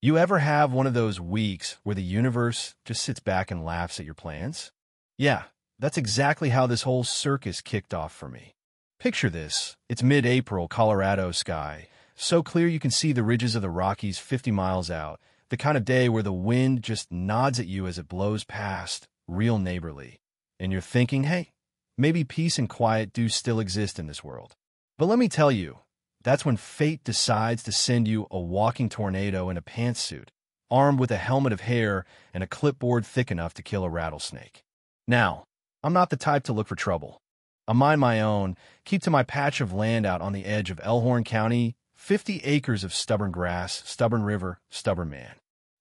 You ever have one of those weeks where the universe just sits back and laughs at your plans? Yeah, that's exactly how this whole circus kicked off for me. Picture this. It's mid-April, Colorado sky. So clear you can see the ridges of the Rockies 50 miles out. The kind of day where the wind just nods at you as it blows past, real neighborly. And you're thinking, hey, maybe peace and quiet do still exist in this world. But let me tell you, that's when fate decides to send you a walking tornado in a pantsuit, armed with a helmet of hair and a clipboard thick enough to kill a rattlesnake. Now, I'm not the type to look for trouble. I mind my own, keep to my patch of land out on the edge of Elkhorn County, 50 acres of stubborn grass, stubborn river, stubborn man.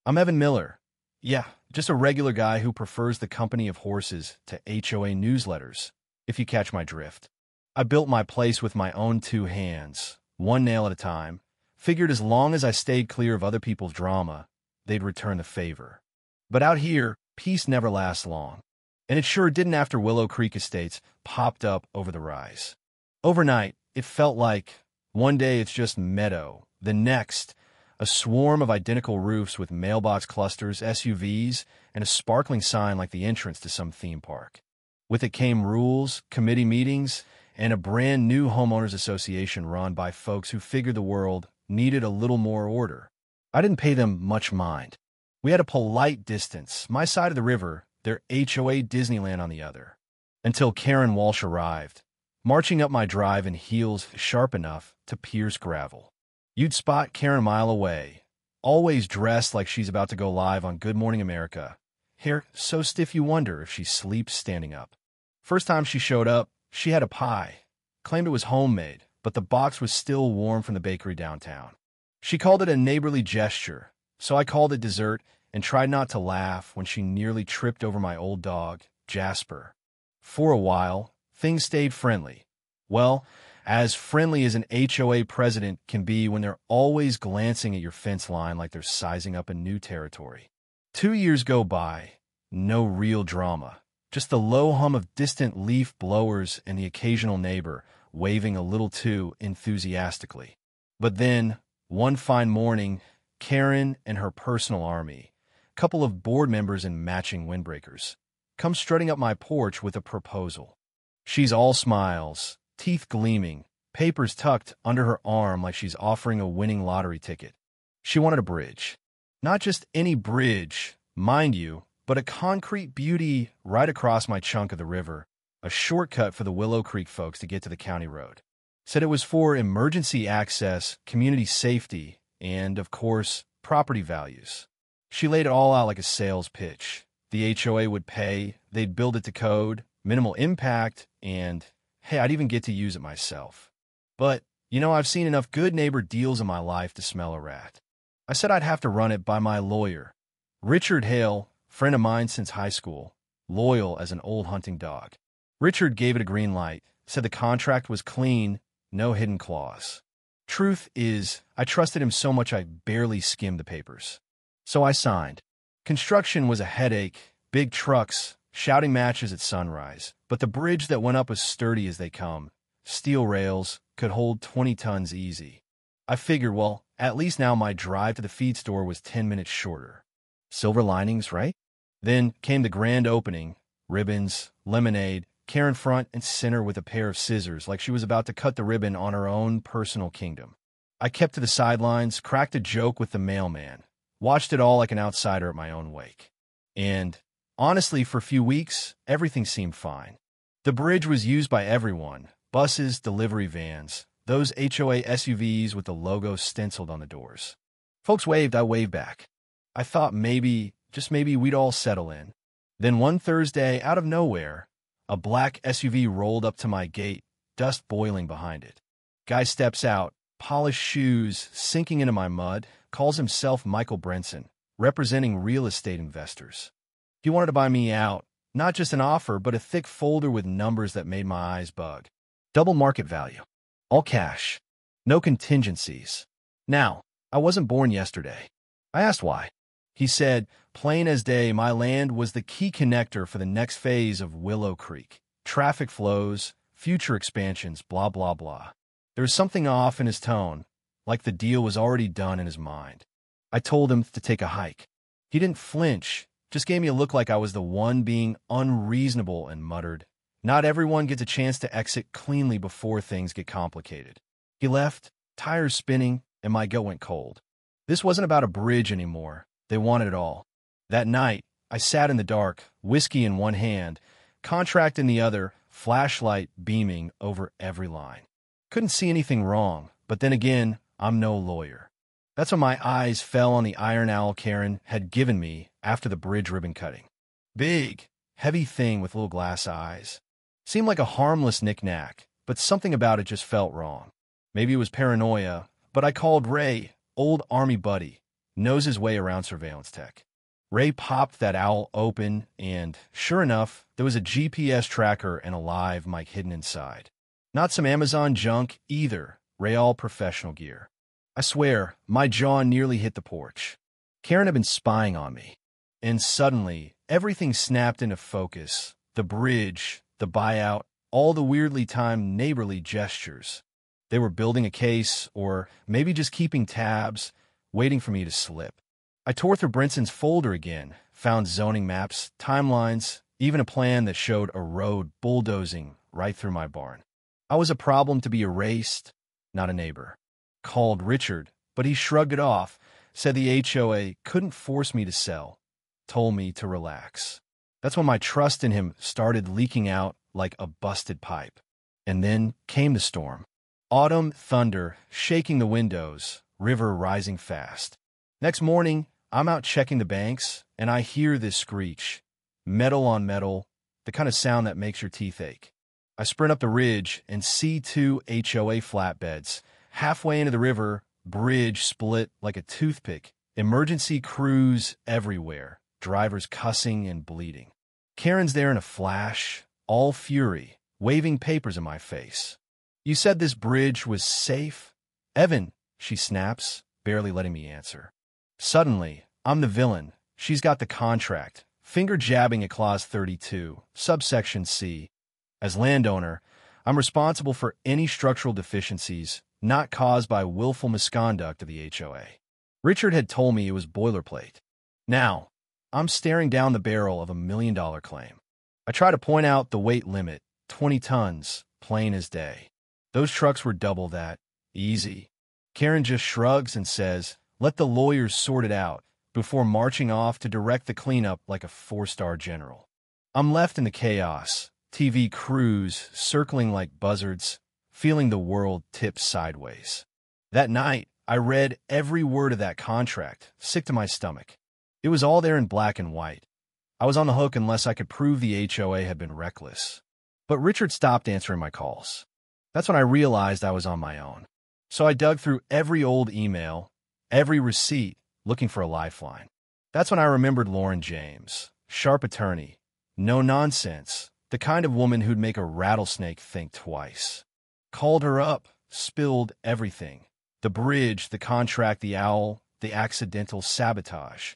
I'm Evan Miller. Yeah, just a regular guy who prefers the company of horses to HOA newsletters, if you catch my drift. I built my place with my own two hands, one nail at a time, figured as long as I stayed clear of other people's drama, they'd return the favor. But out here, peace never lasts long. And it sure didn't after Willow Creek Estates popped up over the rise. Overnight, it felt like one day it's just meadow, the next, a swarm of identical roofs with mailbox clusters, SUVs, and a sparkling sign like the entrance to some theme park. With it came rules, committee meetings, and a brand new homeowners association run by folks who figured the world needed a little more order. I didn't pay them much mind. We had a polite distance, my side of the river, their HOA Disneyland on the other, until Karen Walsh arrived, marching up my drive in heels sharp enough to pierce gravel. You'd spot Karen a mile away, always dressed like she's about to go live on Good Morning America, hair so stiff you wonder if she sleeps standing up. First time she showed up, she had a pie, claimed it was homemade, but the box was still warm from the bakery downtown. She called it a neighborly gesture, so I called it dessert and tried not to laugh when she nearly tripped over my old dog, Jasper. For a while, things stayed friendly. Well, as friendly as an HOA president can be when they're always glancing at your fence line like they're sizing up a new territory. 2 years go by, no real drama, just the low hum of distant leaf blowers and the occasional neighbor waving a little too enthusiastically. But then, one fine morning, Karen and her personal army, couple of board members in matching windbreakers, come strutting up my porch with a proposal. She's all smiles, teeth gleaming, papers tucked under her arm like she's offering a winning lottery ticket. She wanted a bridge. Not just any bridge, mind you, but a concrete beauty right across my chunk of the river, a shortcut for the Willow Creek folks to get to the county road. Said it was for emergency access, community safety, and, of course, property values. She laid it all out like a sales pitch. The HOA would pay, they'd build it to code, minimal impact, and, hey, I'd even get to use it myself. But, I've seen enough good neighbor deals in my life to smell a rat. I said I'd have to run it by my lawyer. Richard Hale, friend of mine since high school, loyal as an old hunting dog. Richard gave it a green light, said the contract was clean, no hidden clause. Truth is, I trusted him so much I barely skimmed the papers. So I signed. Construction was a headache, big trucks, shouting matches at sunrise, but the bridge that went up was sturdy as they come. Steel rails could hold 20 tons easy. I figured, well, at least now my drive to the feed store was 10 minutes shorter. Silver linings, right? Then came the grand opening, ribbons, lemonade, Karen front and center with a pair of scissors like she was about to cut the ribbon on her own personal kingdom. I kept to the sidelines, cracked a joke with the mailman, watched it all like an outsider at my own wake. And, honestly, for a few weeks, everything seemed fine. The bridge was used by everyone, buses, delivery vans, those HOA SUVs with the logo stenciled on the doors. Folks waved, I waved back. I thought maybe, just maybe, we'd all settle in. Then one Thursday, out of nowhere, a black SUV rolled up to my gate, dust boiling behind it. Guy steps out, polished shoes sinking into my mud, calls himself Michael Brenson, representing real estate investors. He wanted to buy me out, not just an offer, but a thick folder with numbers that made my eyes bug. Double market value. All cash. No contingencies. Now, I wasn't born yesterday. I asked why. He said, plain as day, my land was the key connector for the next phase of Willow Creek. Traffic flows, future expansions, blah, blah, blah. There was something off in his tone, like the deal was already done in his mind. I told him to take a hike. He didn't flinch, just gave me a look like I was the one being unreasonable and muttered, "Not everyone gets a chance to exit cleanly before things get complicated." He left, tires spinning, and my gut went cold. This wasn't about a bridge anymore. They wanted it all. That night, I sat in the dark, whiskey in one hand, contract in the other, flashlight beaming over every line. Couldn't see anything wrong, but then again, I'm no lawyer. That's when my eyes fell on the iron owl Karen had given me after the bridge ribbon cutting. Big, heavy thing with little glass eyes. Seemed like a harmless knick-knack, but something about it just felt wrong. Maybe it was paranoia, but I called Ray, old army buddy, knows his way around surveillance tech. Ray popped that owl open, and, sure enough, there was a GPS tracker and a live mic hidden inside. Not some Amazon junk either, Ray-all professional gear. I swear, my jaw nearly hit the porch. Karen had been spying on me. And suddenly, everything snapped into focus. The bridge, the buyout, all the weirdly timed neighborly gestures. They were building a case, or maybe just keeping tabs, waiting for me to slip. I tore through Brinson's folder again, found zoning maps, timelines, even a plan that showed a road bulldozing right through my barn. I was a problem to be erased, not a neighbor. Called Richard, but he shrugged it off, said the HOA couldn't force me to sell, told me to relax. That's when my trust in him started leaking out like a busted pipe. And then came the storm. Autumn thunder shaking the windows, river rising fast. Next morning, I'm out checking the banks, and I hear this screech. Metal on metal, the kind of sound that makes your teeth ache. I sprint up the ridge and see two HOA flatbeds. Halfway into the river, bridge split like a toothpick. Emergency crews everywhere, drivers cussing and bleeding. Karen's there in a flash, all fury, waving papers in my face. "You said this bridge was safe?" "Evan," she snaps, barely letting me answer. Suddenly, I'm the villain. She's got the contract, finger jabbing at Clause 32, subsection C. As landowner, I'm responsible for any structural deficiencies not caused by willful misconduct of the HOA. Richard had told me it was boilerplate. Now, I'm staring down the barrel of $1 million claim. I try to point out the weight limit, 20 tons, plain as day. Those trucks were double that. Easy. Karen just shrugs and says, "Let the lawyers sort it out," before marching off to direct the cleanup like a 4-star general. I'm left in the chaos, TV crews circling like buzzards, feeling the world tip sideways. That night, I read every word of that contract, sick to my stomach. It was all there in black and white. I was on the hook unless I could prove the HOA had been reckless. But Richard stopped answering my calls. That's when I realized I was on my own. So I dug through every old email, every receipt, looking for a lifeline. That's when I remembered Lauren James, sharp attorney, no nonsense, the kind of woman who'd make a rattlesnake think twice. Called her up, spilled everything. The bridge, the contract, the owl, the accidental sabotage.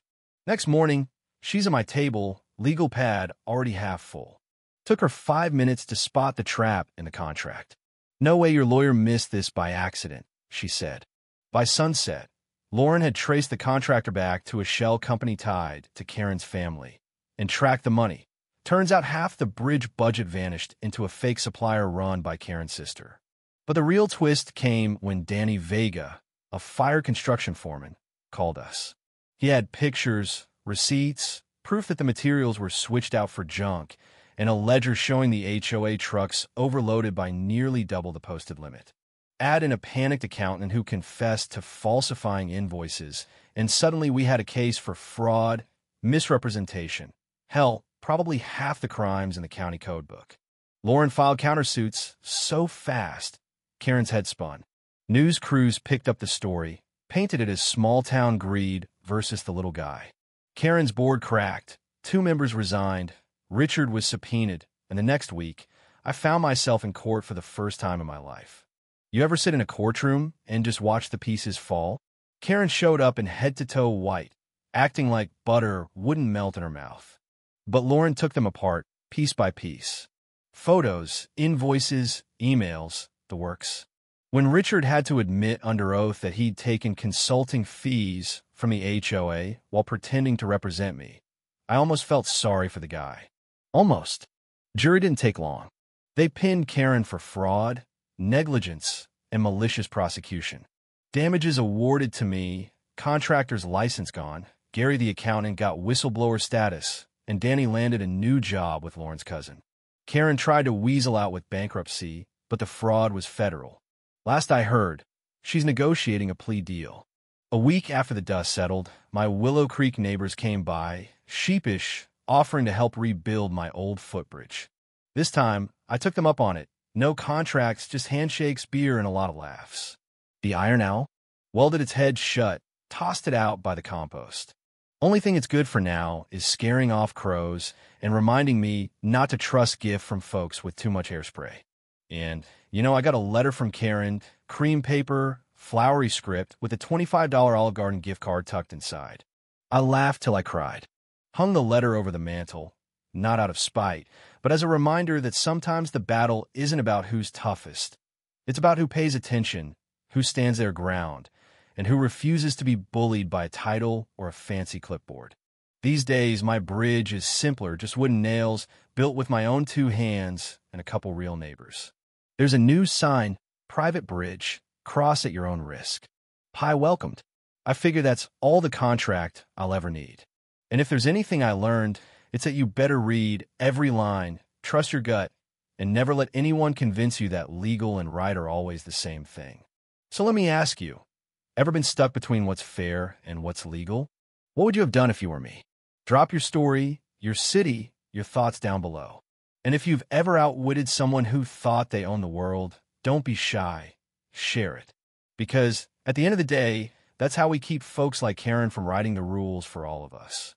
Next morning, she's at my table, legal pad already half full. Took her 5 minutes to spot the trap in the contract. "No way your lawyer missed this by accident," she said. By sunset, Lauren had traced the contractor back to a shell company tied to Karen's family and tracked the money. Turns out half the bridge budget vanished into a fake supplier run by Karen's sister. But the real twist came when Danny Vega, a fire construction foreman, called us. He had pictures, receipts, proof that the materials were switched out for junk, and a ledger showing the HOA trucks overloaded by nearly double the posted limit. Add in a panicked accountant who confessed to falsifying invoices, and suddenly we had a case for fraud, misrepresentation. Hell, probably half the crimes in the county code book. Lauren filed countersuits so fast, Karen's head spun. News crews picked up the story, painted it as small-town greed versus the little guy. Karen's board cracked, 2 members resigned, Richard was subpoenaed, and the next week, I found myself in court for the first time in my life. You ever sit in a courtroom and just watch the pieces fall? Karen showed up in head-to-toe white, acting like butter wouldn't melt in her mouth. But Lauren took them apart, piece by piece. Photos, invoices, emails, the works. When Richard had to admit under oath that he'd taken consulting fees from the HOA while pretending to represent me, I almost felt sorry for the guy. Almost. Jury didn't take long. They pinned Karen for fraud, negligence, and malicious prosecution. Damages awarded to me, contractor's license gone, Gary the accountant got whistleblower status, and Danny landed a new job with Lauren's cousin. Karen tried to weasel out with bankruptcy, but the fraud was federal. Last I heard, she's negotiating a plea deal. A week after the dust settled, my Willow Creek neighbors came by, sheepish, offering to help rebuild my old footbridge. This time, I took them up on it. No contracts, just handshakes, beer, and a lot of laughs. The iron owl welded its head shut, tossed it out by the compost. Only thing it's good for now is scaring off crows and reminding me not to trust gift from folks with too much hairspray. And, I got a letter from Karen, cream paper, flowery script with a $25 Olive Garden gift card tucked inside. I laughed till I cried. Hung the letter over the mantel, not out of spite, but as a reminder that sometimes the battle isn't about who's toughest. It's about who pays attention, who stands their ground, and who refuses to be bullied by a title or a fancy clipboard. These days, my bridge is simpler, just wooden nails, built with my own 2 hands and a couple real neighbors. There's a new sign, private bridge, cross at your own risk. Pie welcomed. I figure that's all the contract I'll ever need. And if there's anything I learned, it's that you better read every line, trust your gut, and never let anyone convince you that legal and right are always the same thing. So let me ask you, ever been stuck between what's fair and what's legal? What would you have done if you were me? Drop your story, your city, your thoughts down below. And if you've ever outwitted someone who thought they owned the world, don't be shy. Share it. Because at the end of the day, that's how we keep folks like Karen from writing the rules for all of us.